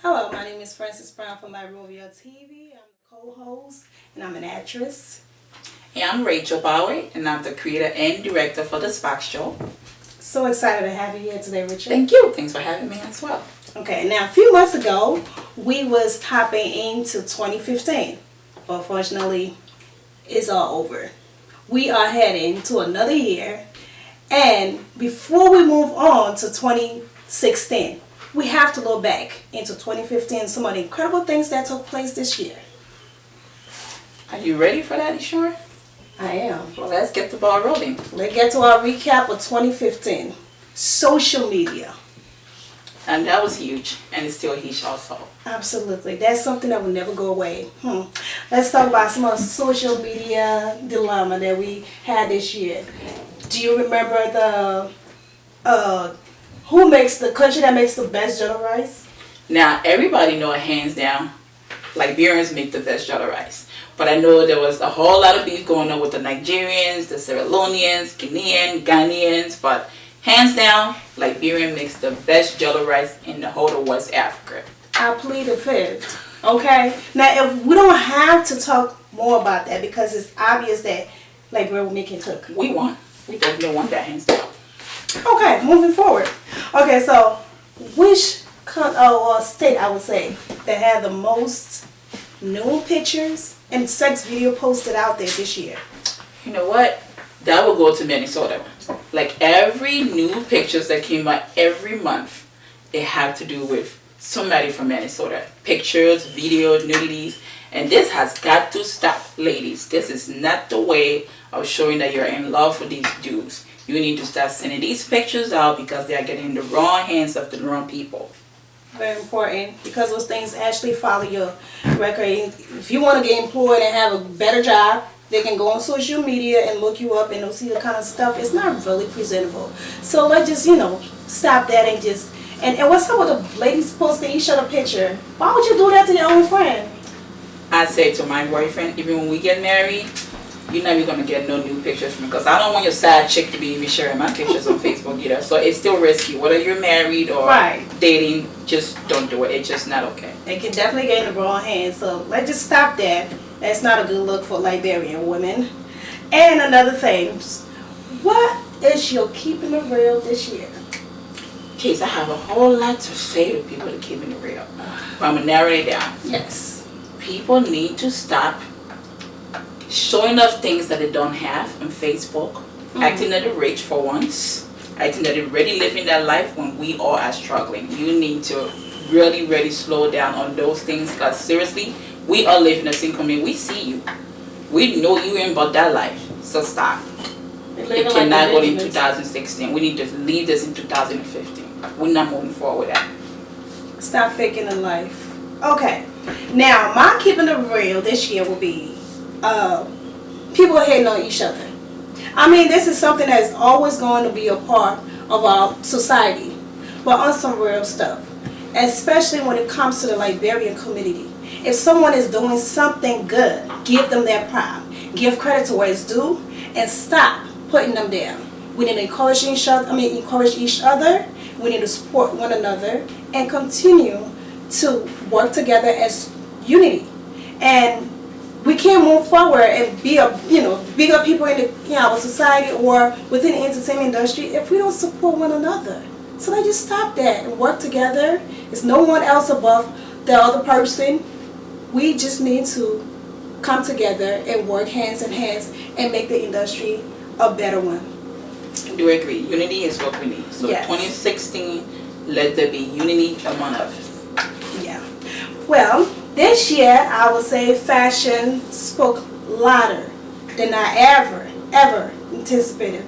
Hello, my name is Frances Brown from Liberia TV. I'm the co-host and I'm an actress. Hey, I'm Rachel Bowie, and I'm the creator and director for the Spark Show. So excited to have you here today, Richard. Thank you. Thanks for having me as well. Okay, now a few months ago, we was topping into 2015. But unfortunately, it's all over. We are heading to another year. And before we move on to 2016, we have to look back into 2015, some of the incredible things that took place this year. Are you ready for that, Ishore? I am. Well, let's get the ball rolling. Let's get to our recap of 2015. Social media. And that was huge, and it's still huge also. Absolutely. That's something that will never go away. Let's talk about some of the social media dilemma that we had this year. Do you remember the who makes the country that makes the best jollof rice? Now, everybody know hands down, Liberians make the best jollof rice. But I know there was a whole lot of beef going on with the Nigerians, the Sierra Leoneans, Ghanaians, but hands down, Liberian makes the best jollof rice in the whole of West Africa. I plead the fifth. Okay? Now, if we don't have to talk more about that because it's obvious that Liberia will make it took. We won. We definitely won that hands down. Okay, moving forward. Okay, so which state, I would say, that had the most nude pictures and sex video posted out there this year? You know what? That will go to Minnesota. Like every new pictures that came out every month, it had to do with somebody from Minnesota. Pictures, videos, nudities. And this has got to stop, ladies. This is not the way of showing that you're in love with these dudes. You need to start sending these pictures out because they are getting in the wrong hands of the wrong people. Very important because those things actually follow your record. If you want to get employed and have a better job, they can go on social media and look you up and they'll see the kind of stuff. It's not really presentable. So let's just, stop that and just... And what's up with the ladies posting each other picture? Why would you do that to your own friend? I say to my boyfriend, even when we get married, you're never going to get no new pictures from me because I don't want your side chick to be even sharing my pictures on Facebook either. So it's still risky. Whether you're married or dating, just don't do it. It's just not okay. It can definitely get in the wrong hands. So let's just stop that. That's not a good look for Liberian women. And another thing, what is your keeping it real this year? Keith, I have a whole lot to say to people to keep it real. But I'm going to narrow it down. Yes. People need to stop showing off things that they don't have on Facebook, acting that they're rich for once, acting that they're really living their life when we all are struggling. You need to really, really slow down on those things because seriously, we are living the same community. We see you. We know you ain't about that life. So stop. It cannot go in 2016. We need to leave this in 2015. We're not moving forward with that. Stop faking the life. Okay. Now, my keeping it real this year will be people hating on each other. I mean, this is something that's always going to be a part of our society. But on some real stuff. Especially when it comes to the Liberian community. If someone is doing something good, give them their pride. Give credit to where it's due and stop putting them down. We need to encourage each other. We need to support one another and continue to work together as unity. And we can't move forward and be bigger people in our society or within the entertainment industry if we don't support one another. So let's just stop that and work together. There's no one else above the other person. We just need to come together and work hands in hands and make the industry a better one. I do agree. Unity is what we need. So yes. 2016, let there be unity among us. Yeah. Well, this year I would say fashion spoke louder than I ever anticipated.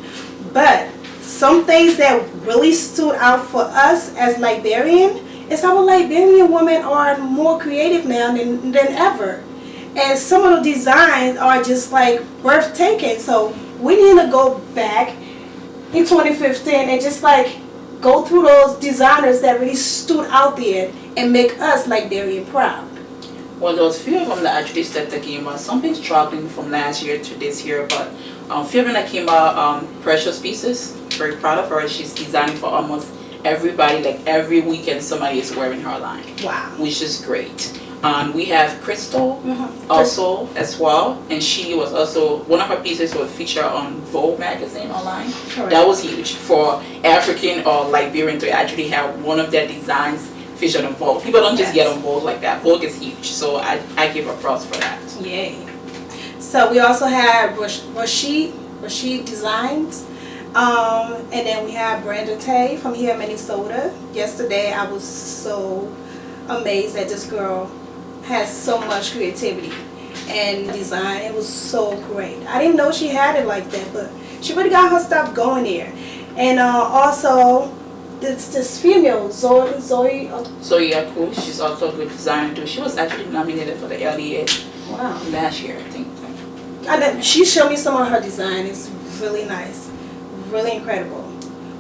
But some things that really stood out for us as Liberian is our Liberian women are more creative now than ever. And some of the designs are just like breathtaking. So we need to go back in 2015 and just like go through those designers that really stood out there and make us Liberian proud. Well, there was few of them that actually stepped the game out. Something's struggling from last year to this year, but few of them that came out, Precious Pieces, very proud of her. She's designing for almost everybody, like every weekend, somebody is wearing her line. Wow. Which is great. We have Crystal also as well, and she was also, one of her pieces was featured on Vogue magazine online. Correct. That was huge for African or Liberian to actually have one of their designs featured on Vogue. People don't just get on Vogue like that. Vogue is huge, so I give her props for that. Yay. So we also have Rashid Designs. And then we have Brenda Taye from here in Minnesota. Yesterday I was so amazed that this girl has so much creativity and design. It was so great. I didn't know she had it like that, but she really got her stuff going there. And also this female Zoe. Yeah, cool. She's also a good designer too. She was actually nominated for the LDA last year, I think. And then she showed me some of her design. It's really nice, really incredible.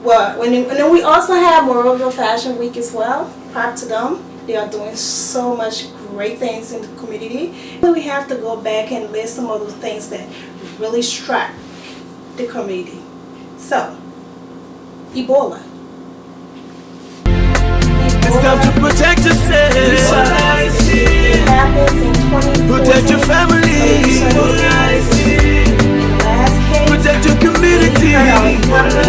Well, and then we also have Morovia Fashion Week as well. Props to them. They are doing so much great things in the community. But we have to go back and list some of those things that really struck the community. So, Ebola. It's time to protect yourself. It happens in 2014. Protect your family. Last case, Protect your community. it hurt our economy.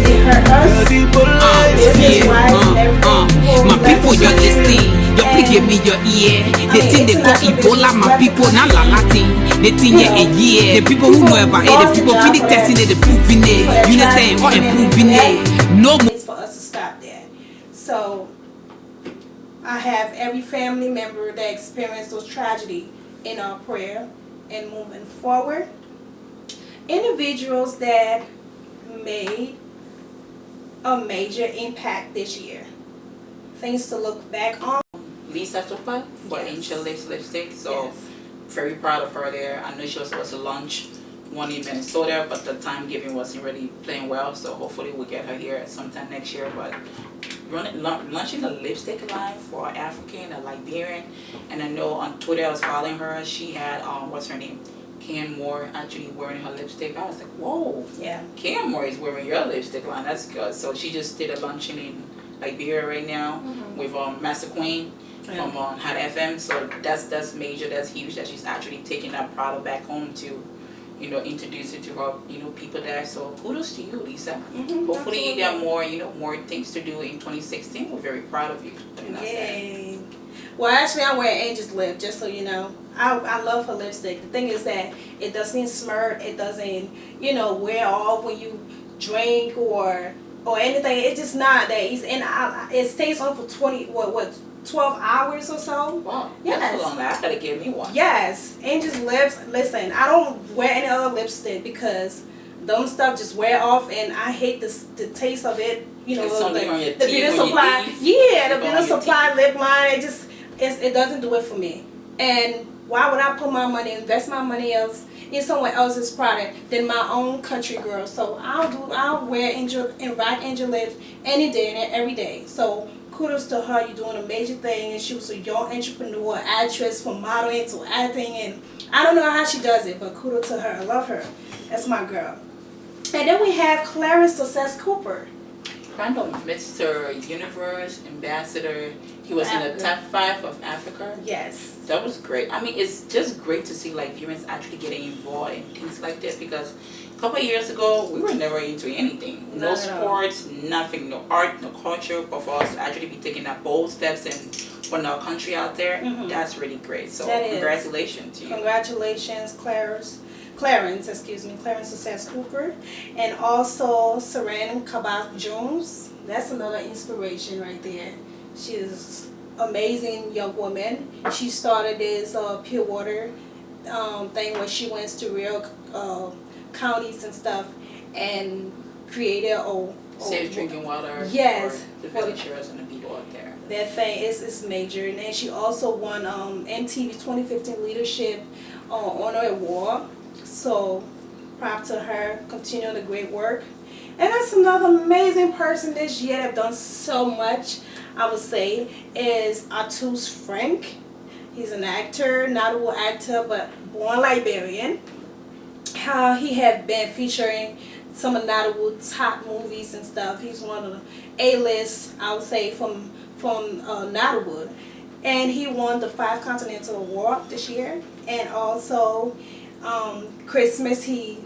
It hurt us. Business wise and everything. My people, you're listening. Your people give me your ear. They think they got Ebola. My people, not Latin. They think you're a year. The people who know about it, the people feeling testing it, the proving it. You know saying or improving it. No more. It's for us to stop that. So I have every family member that experienced those tragedy in our prayer and moving forward. Individuals that made a major impact this year. Things to look back on. Lisa Tupa for Angel Lace Lipstick, so very proud of her there. I know she was supposed to launch one in Minnesota, but the time giving wasn't really playing well, so hopefully we'll get her here sometime next year. But launching a lipstick line for African and Liberian, and I know on Twitter I was following her, she had what's her name, Ken Moore, actually wearing her lipstick. I was like, whoa, Yeah. Ken Moore is wearing your lipstick line, that's good. So she just did a launching in Liberia right now with Master Queen from Hot FM. So that's major, that's huge that she's actually taking that product back home to, you know, introduce it to her, you know, people there. So kudos to you, Lisa. Hopefully you get more, you know, more things to do in 2016. We're very proud of you. Yay. Well, actually, I'm wearing Angel's Lip, just so you know. I love her lipstick. The thing is that it doesn't smirk, it doesn't, you know, wear off when you drink or anything. It's just not that easy. And it stays on for 12 hours or so. Wow, Yes. that's a long last. I gotta give me one. Yes, Angel's Lips. Listen, I don't wear any other lipstick because them stuff just wear off, and I hate the taste of it. You know, It's something on your the teeth, Beauty on your Supply. teeth. Yeah, the It's on Beauty your Supply teeth. lip line. It doesn't do it for me. And why would I put my money, invest my money else in someone else's product than my own country girl? So I'll wear Angel and rock Angel Lips any day and every day. So kudos to her. You're doing a major thing, and she was a young entrepreneur, actress, from modeling to acting, and I don't know how she does it, but kudos to her. I love her. That's my girl. And then we have Clarence Success Cooper. Random Mr. Universe Ambassador. He was in the top 5 of Africa. Yes. That was great. I mean, it's just great to see Liberians actually getting involved in things like this, because a couple of years ago, we were never into anything. No sports, nothing, no art, no culture. But for us to actually be taking that bold steps and putting our country out there, that's really great. So congratulations to you. Congratulations, Clarence Success Cooper. And also Saran Kabak Jones. That's another inspiration right there. She is amazing young woman. She started this pure water thing where she went to real counties and stuff and created Safe drinking water yes, for the villagers and the people out there. That thing is major. And then she also won MTV 2015 Leadership Honor Award. So props to her, continue the great work. And that's another amazing person this year that have done so much, I would say, is Atus Frank. He's an actor, notable actor, but born Liberian. How he have been featuring some of Nollywood top movies and stuff. He's one of the A-list, I would say, from Nollywood. And he won the 5 Continental Award this year. And also, Christmas, he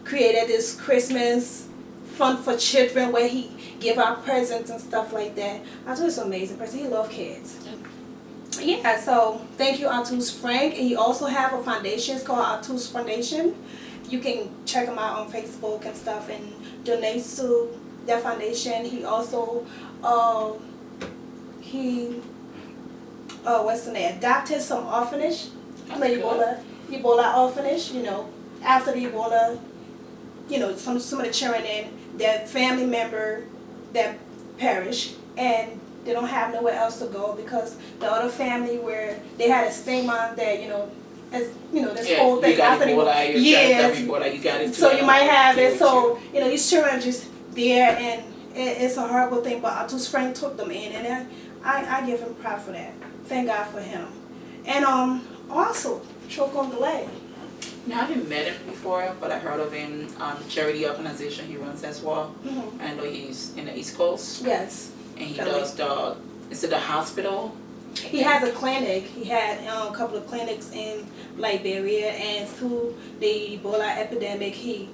created this Christmas fun for children where he give out presents and stuff like that. Atu is an amazing person. He loves kids. Yeah, so thank you, Atu's Frank. And he also have a foundation. It's called Atu's Foundation. You can check him out on Facebook and stuff and donate to that foundation. He also, what's the name? Adopted some orphanage. The Ebola orphanage, you know, after the Ebola, you know, some of the children in their family member that perished and they don't have nowhere else to go because the other family where they had a stigma that, you know, as you know, this whole thing after Ebola, you got it. So you might have it. So you know, these children are just there, and it's a horrible thing. But Atu's Frank took them in, and I give him pride for that. Thank God for him. And also Choco Delay. Now, I haven't met him before, but I heard of him. Charity organization he runs as well. Mm-hmm. I know he's in the East Coast. Yes. And he does the hospital. He has a clinic. He had a couple of clinics in Liberia, and through the Ebola epidemic, he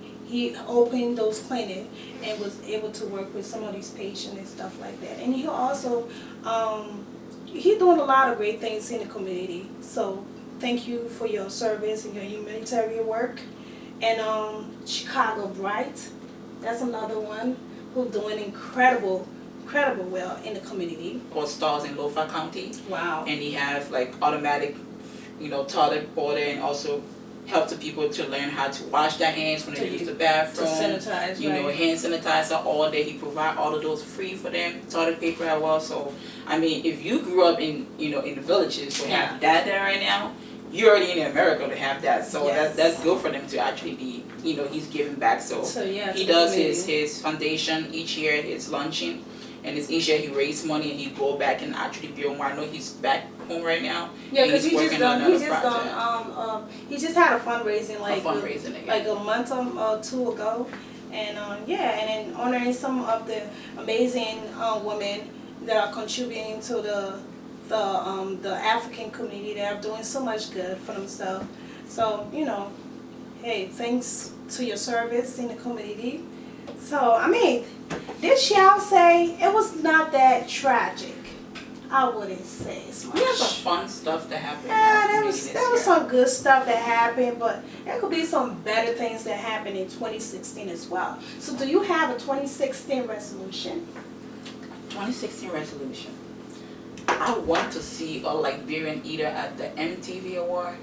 opened those clinics and was able to work with some of these patients and stuff like that. And he also, he's doing a lot of great things in the community. So thank you for your service and your humanitarian work. And Chicago Bright, that's another one who's doing incredible well in the community. Or stars in Lofa County. Wow. And he have like automatic, you know, toilet water, and also help the people to learn how to wash their hands when they use the bathroom. To sanitize, you know, hand sanitizer all day. He provide all of those free for them. Toilet paper as well. So I mean, if you grew up in, you know, in the villages to have that there right now, you're already in America to have that. So that's good for them to actually be, you know, he's giving back. So he does his foundation each year, his launching. And each year he raise money and he go back and actually build more. I know he's back home right now. Yeah, because he just had a fundraising like a month or two ago, and and then honoring some of the amazing women that are contributing to the African community that are doing so much good for themselves. So you know, hey, thanks to your service in the community. So I mean, this year I'll say it was not that tragic. I wouldn't say it's much. We had some fun stuff that happened. Yeah, there was some good stuff that happened, but there could be some better things that happened in 2016 as well. So do you have a 2016 resolution? 2016 resolution. I want to see a Liberian either at the MTV Award,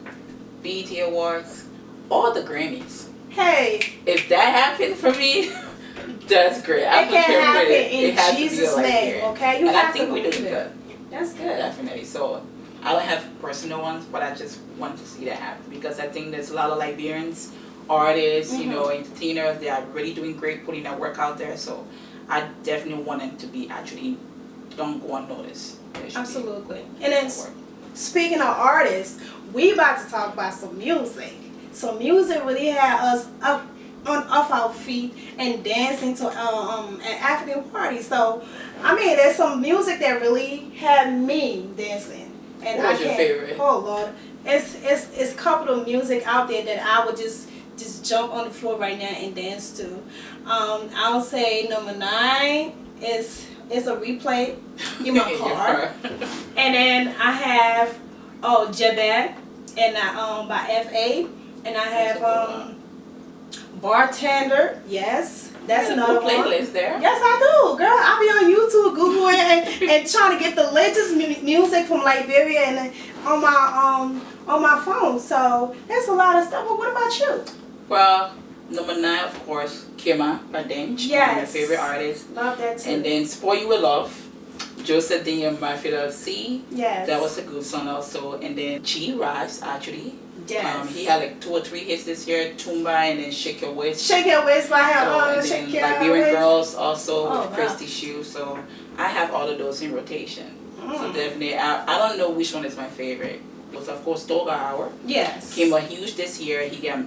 BET Awards, or the Grammys. Hey. If that happened for me, that's great. It can happen in Jesus' name, okay? And I think we did good. That's good. Definitely. So I don't have personal ones, but I just want to see that happen because I think there's a lot of Liberians, artists, you know, entertainers. They are really doing great, putting that work out there. So I definitely want it to be actually don't go unnoticed. Absolutely. And then speaking of artists, we about to talk about some music. So music really had us up off our feet and dancing to an African party. So I mean, there's some music that really had me dancing. And what was your favorite? Oh Lord, it's a couple of music out there that I would just jump on the floor right now and dance to. I'll say number 9 is a replay in my car, and then I have Jabet and by FA, and I have Bartender. Yes, that's another one. Playlist there. Yes, I do, girl. I be on YouTube, Google it, and trying to get the latest music from Liberia and on my phone. So there's a lot of stuff. But what about you? Well, number 9, of course, Kima by Dench. Yes. One of my favorite artists. Love that too. And then Spoil You With Love. Joseph Daniel Mafia C. Yes. That was a good song also. And then G Rise actually. Yes. He had like 2 or 3 hits this year. Tumba and then Shake Your Waist. Shake Your Waist by him. And then Liberian Girls also with wow. Christy Shoe. So I have all of those in rotation. So definitely, I don't know which one is my favorite. It was of course Toga Hour. Yes. Came out huge this year. He got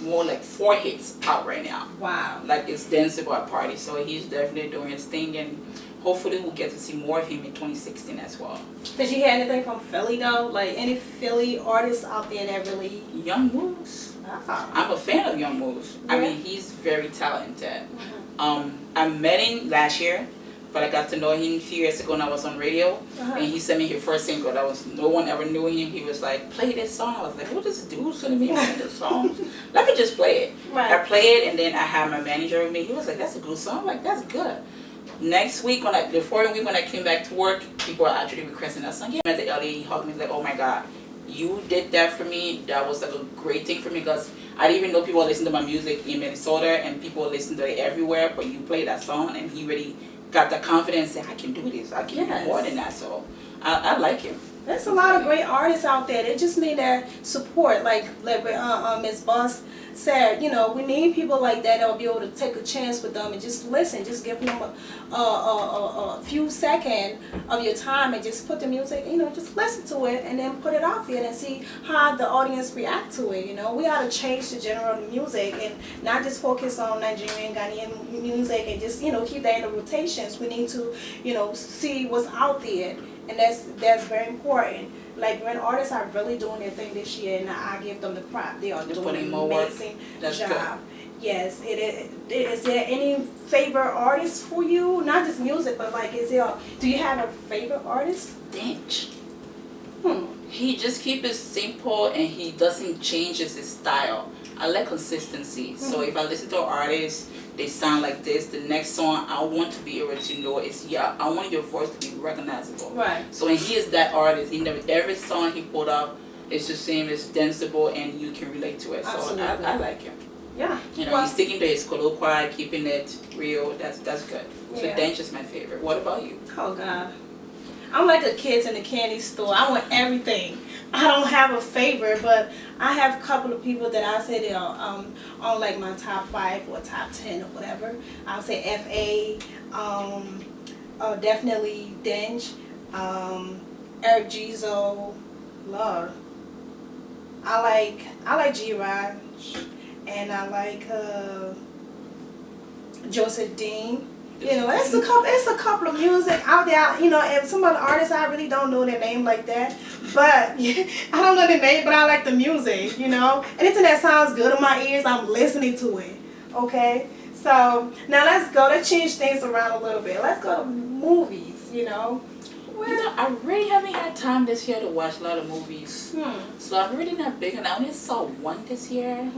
more like 4 hits out right now. Wow. Like it's danceable at parties. So he's definitely doing his thing, and hopefully we'll get to see more of him in 2016 as well. Did you hear anything from Philly though? Like any Philly artists out there that really? Young Moose. I'm a fan of Young Moose. Yeah. I mean, he's very talented. I met him last year, but I got to know him a few years ago when I was on radio, and he sent me his first single. That was no one ever knew him. He was like, "Play this song." I was like, "What is this dude sending me this song? Let me just play it." Right. I played it, and then I had my manager with me. He was like, "That's a good song." I'm like, "That's good." Next week, the following week when I came back to work, people are actually requesting that song. Yeah, at the LA, he hugged me. He's like, "Oh my God, you did that for me. That was like a great thing for me because I didn't even know people listen to my music in Minnesota and people listen to it everywhere. But you played that song, and he really got the confidence that I can do this. I can do more than that." So I like him. There's a lot of great artists out there. They just need that support. Like Miss Boss said, you know, we need people like that that'll be able to take a chance with them and just listen. Just give them a few seconds of your time and just put the music, you know, just listen to it and then put it out there and see how the audience react to it. You know, we ought to change the genre of music and not just focus on Nigerian, Ghanaian music and just, you know, keep that in the rotations. We need to, you know, see what's out there. And that's very important. Like when artists are really doing their thing this year, and I give them the prop, they are doing an amazing job. Yes, it is. Is there any favorite artist for you? Not just music, but like, do you have a favorite artist? Dench. He just keeps it simple and he doesn't change his style. I like consistency. So if I listen to an artist, they sound like this. The next song, I want to be able to know I want your voice to be recognizable. Right. So when he is that artist, every song he put up is the same, it's danceable, and you can relate to it. Absolutely. So I like him. Yeah. You know, he's sticking to his colloquy, keeping it real. That's good. So Yeah. Dench is my favorite. What about you? Oh God. I'm like the kids in the candy store. I want everything. I don't have a favorite, but I have a couple of people that I say they are on like my top 5 or top 10 or whatever. I'll say F.A. Definitely Dench, Eric Gizo, Lord. I like G-Rod, and I like Joseph Dean. You know, it's a couple of music out there. You know, and some of the artists I really don't know their name like that, but I don't know their name, but I like the music. You know, anything that sounds good in my ears, I'm listening to it. Okay, so now let's change things around a little bit. Let's go to movies. You know, I really haven't had time this year to watch a lot of movies, so I'm really not big. And I only saw one this year.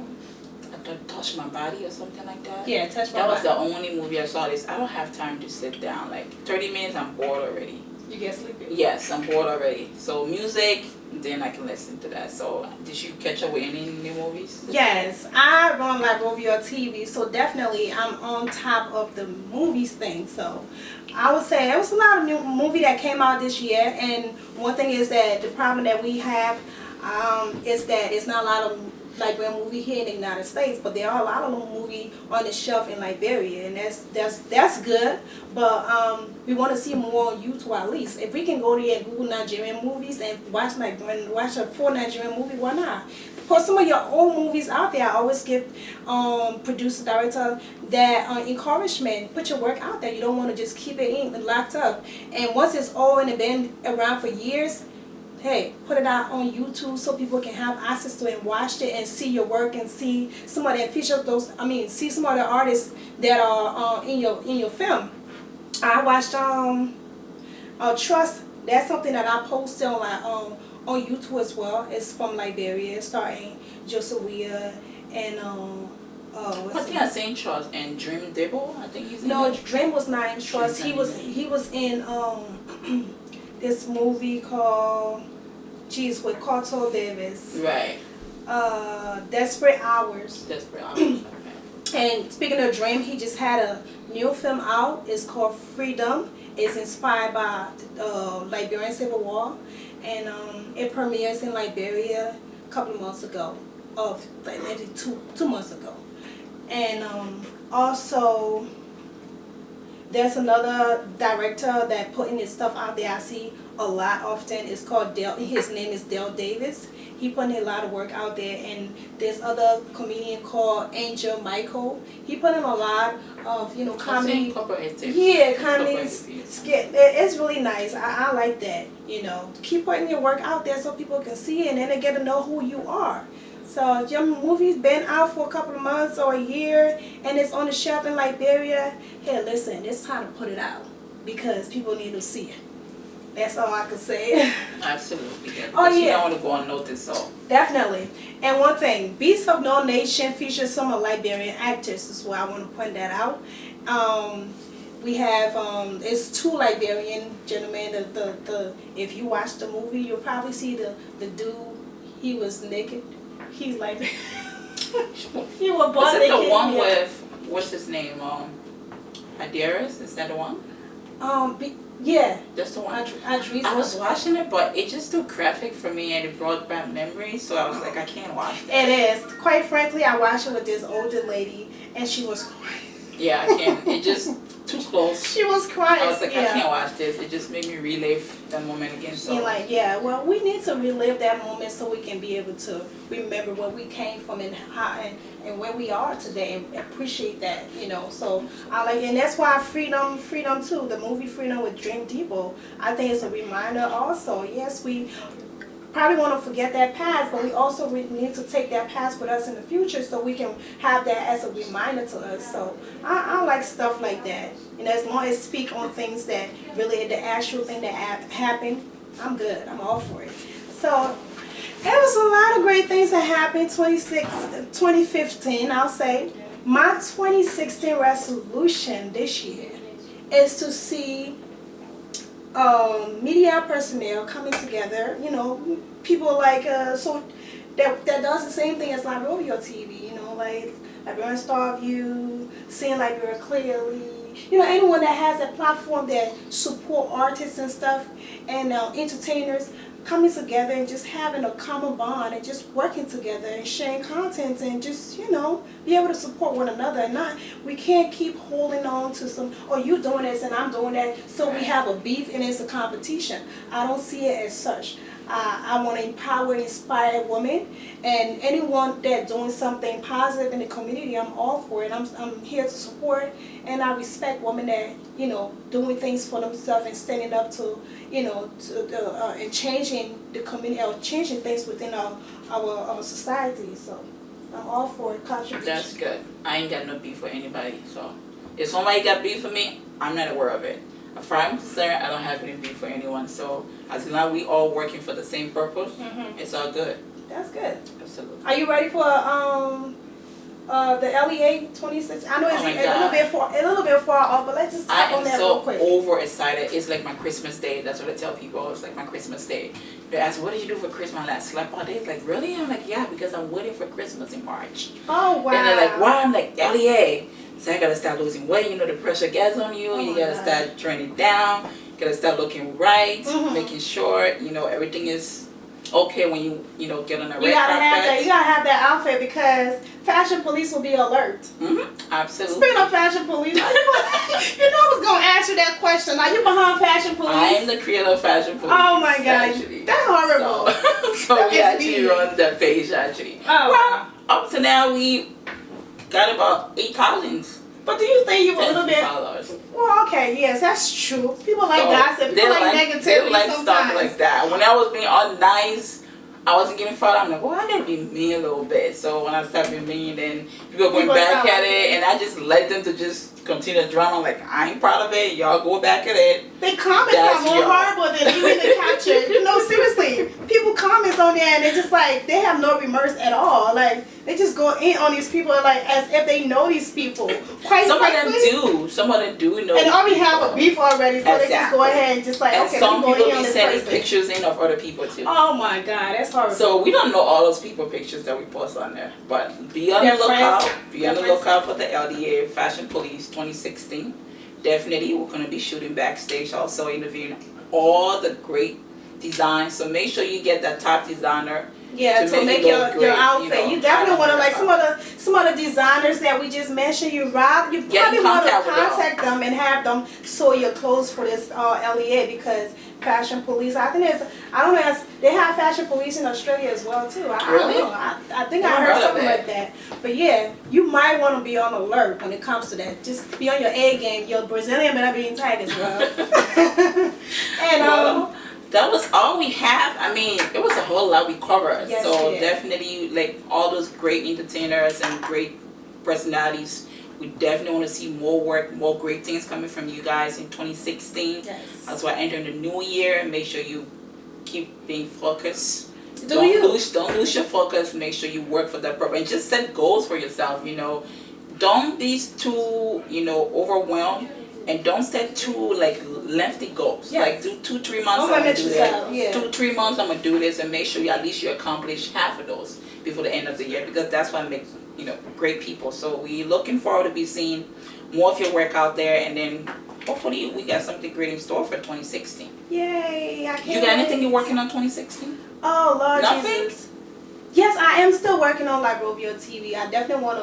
Touch My Body or something like that. Yeah, Touch My Body. That was the only movie I saw. I don't have time to sit down. Like 30 minutes, I'm bored already. You get sleepy? Yes, I'm bored already. So music, then I can listen to that. So did you catch up with any new movies? Yes, I run like OVR TV, so definitely I'm on top of the movies thing. So I would say there was a lot of new movie that came out this year, and one thing is that the problem that we have is that it's not a lot of like real movie here in the United States, but there are a lot of little movie on the shelf in Liberia, and that's good. But we want to see more on YouTube at least. If we can go there and Google Nigerian movies and watch a full Nigerian movie, why not? Put some of your old movies out there. I always give producer director that encouragement. Put your work out there. You don't want to just keep it in locked up. And once it's all and been around for years, hey, put it out on YouTube so people can have access to it and watch it and see your work and see some of that see some of the artists that are in your film. I watched Trust. That's something that I posted on YouTube as well. It's from Liberia, starring Josawia and I think I seen Trust and Dream Dibble. I think he's in no, it. Dream was not in Trust. He was in this movie called with Cartel Davis. Right. Desperate Hours. Desperate Hours. Okay. And speaking of Dream, he just had a new film out. It's called Freedom. It's inspired by Liberian Civil War, and it premieres in Liberia a couple of months ago, maybe two months ago, and also There's another director that putting his stuff out there. I see a lot often. It's called Dale. His name is Dale Davis. He putting a lot of work out there. And there's other comedian called Angel Michael. He put in a lot of comedy. Yeah, comedy. It's really nice. I like that. Keep putting your work out there so people can see it and then they get to know who you are. So if your movie's been out for a couple of months or a year and it's on the shelf in Liberia, hey, listen, it's time to put it out because people need to see it. That's all I can say. Absolutely. Yeah, oh, yeah. You don't want to go unnoticed, so. Definitely. And one thing, Beasts of No Nation features some of Liberian actors. That's why I want to point that out. We have, it's 2 Liberian gentlemen. If you watch the movie, you'll probably see the dude, he was naked. He's like, he was butt naked. Is it the one with, what's his name? Adiris? Is that the one? Yeah. That's the one. I was watching it, but it just too graphic for me and it brought back memories, so I was like, I can't watch that. It is. Quite frankly, I watched it with this older lady and she was crying. Yeah, I can't. It just too close. She was crying. I was like, I can't watch this. It just made me relive that moment again. So. You're like, yeah, well, we need to relive that moment so we can be able to remember where we came from and how and where we are today and appreciate that, So I like, and that's why Freedom too, the movie Freedom with Dream Depot, I think it's a reminder also. Yes, we probably want to forget that past, but we also need to take that past with us in the future so we can have that as a reminder to us. So I like stuff like that. As long as speak on things that really the actual thing that happened, I'm good. I'm all for it. So there was a lot of great things that happened 2015, I'll say. My 2016 resolution this year is to see media personnel coming together, people like so that does the same thing as like rodeo TV, like Liberian Star View, seeing Liberia clearly, anyone that has a platform that support artists and stuff and entertainers coming together and just having a common bond and just working together and sharing content and just be able to support one another and not we can't keep holding on to some you doing this and I'm doing that so we have a beef and it's a competition. I don't see it as such. I want to empower and inspire women and anyone that doing something positive in the community. I'm all for it. I'm here to support and I respect women that doing things for themselves and standing up to and changing the community or changing things within our society. So I'm all for it. Contribution. That's good. I ain't got no beef for anybody. So if somebody got beef for me, I'm not aware of it. As far as I'm concerned, I don't have any beef for anyone. So as long as we all working for the same purpose, it's all good. That's good. Absolutely. Are you ready for the LEA 26? I know it's a little bit far off, but let's just talk on that real quick. I am so overexcited. It's like my Christmas day. That's what I tell people. It's like my Christmas day. They ask, what did you do for Christmas? I'm like, I slept all day. It's like, really? I'm like, yeah, because I'm waiting for Christmas in March. Oh, wow. And they're like, why? I'm like, LEA. So I gotta start losing weight. The pressure gets on you. You gotta start training down. You gotta start looking right, making sure everything is okay when you get on a red carpet. You gotta have that outfit because fashion police will be alert. Absolutely. Speaking of fashion police, I was gonna ask you that question. Are you behind fashion police? I am the creator of fashion police. Oh my God, actually. that's horrible. So we actually run that page actually. Oh. Well, up to now we got about 8,000. But do you think you were a little bit followers? Well, okay, yes, that's true. People like gossip. People like negativity they like sometimes. Stuff like that. When I was being all nice, I wasn't getting followed. I'm like, well, I gotta be mean a little bit. So when I started being mean, then people going back at it, and I just let them to just continue the drama. I'm like, I ain't proud of it. Y'all go back at it. They comments are more horrible than even the capture. No, seriously, people comment on there, and they just like they have no remorse at all. Like they just go in on these people like as if they know these people. Quite some frankly, of them do. Some of them do know. And already have a beef already, so they just go ahead and just like and okay, some let me people go in on be this sending person. pictures in of other people too. Oh my God, that's horrible. So we don't know all those people pictures that we post on there, but be on the lookout. Be on the lookout for the LDA Fashion Police 2016. Definitely, we're gonna be shooting backstage, also interviewing all the great design. So make sure you get that top designer. Yeah, to make it your, look great, outfit. You definitely want to, like, some of the designers that we just mentioned, you probably want to contact them and have them sew your clothes for this LEA, because Fashion Police, I think I don't know, they have Fashion Police in Australia as well too. I don't know. I think I heard something like that. But yeah, you might want to be on alert when it comes to that. Just be on your A game. Your Brazilian better be in tight as well. And that was all we have. I mean, it was a whole lot we covered. Yes, so yeah. definitely, like, all those great entertainers and great personalities. We definitely want to see more work, more great things coming from you guys in 2016. Yes. That's why entering the new year, make sure you keep being focused. Don't lose your focus. Make sure you work for that purpose and just set goals for yourself. You know, don't be too overwhelmed. And don't set too lengthy goals. Yes. Like do 2-3 months. Don't limit yourself. Yeah. 2-3 months I'm gonna do this, and make sure you at least you accomplish half of those before the end of the year, because that's what makes great people. So we looking forward to be seeing more of your work out there, and then hopefully we got something great in store for 2016. Yay! I can't. You got anything you're working on 2016? Oh Lord Nothing? Jesus. Yes, I am still working on like Rovio TV. I definitely want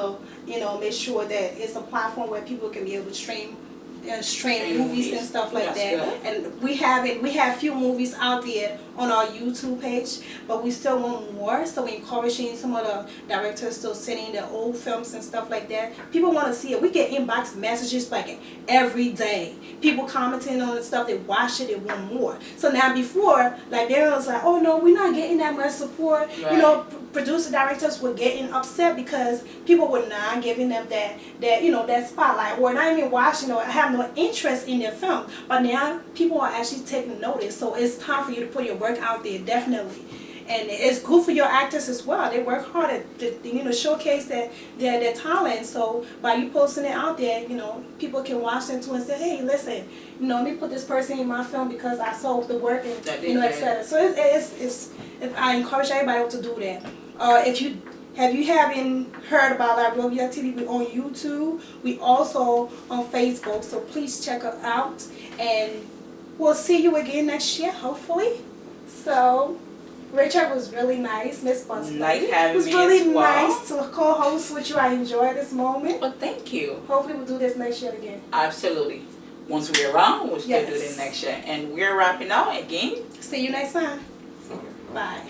to make sure that it's a platform where people can be able to stream movies and stuff like that. Good. And we have few movies out there on our YouTube page, but we still want more. So we're encouraging some of the directors still sending the old films and stuff like that. People want to see it. We get inbox messages like every day. People commenting on the stuff, they watch it, they want more. So now before, like they was like, oh no, we're not getting that much support. Right. Producer directors were getting upset because people were not giving them that spotlight, or not even watching or have no interest in their film. But now people are actually taking notice, so it's time for you to put your work out there, definitely. And it's good for your actors as well. They work hard to showcase their talent. So by you posting it out there, people can watch them too and say, hey, listen, let me put this person in my film because I saw the work and etc. So it's I encourage everybody to do that. If you haven't heard about our Rovio TV, we're on YouTube. We also on Facebook, so please check us out. And we'll see you again next year, hopefully. So, Rachael was really nice. Miss Buster. Nice having me. It was really as well. nice to co-host with you. I enjoyed this moment. Well, thank you. Hopefully we'll do this next year again. Absolutely. Once we're around, we'll still do Yes. this next year. And we're wrapping out again. See you next time. Bye.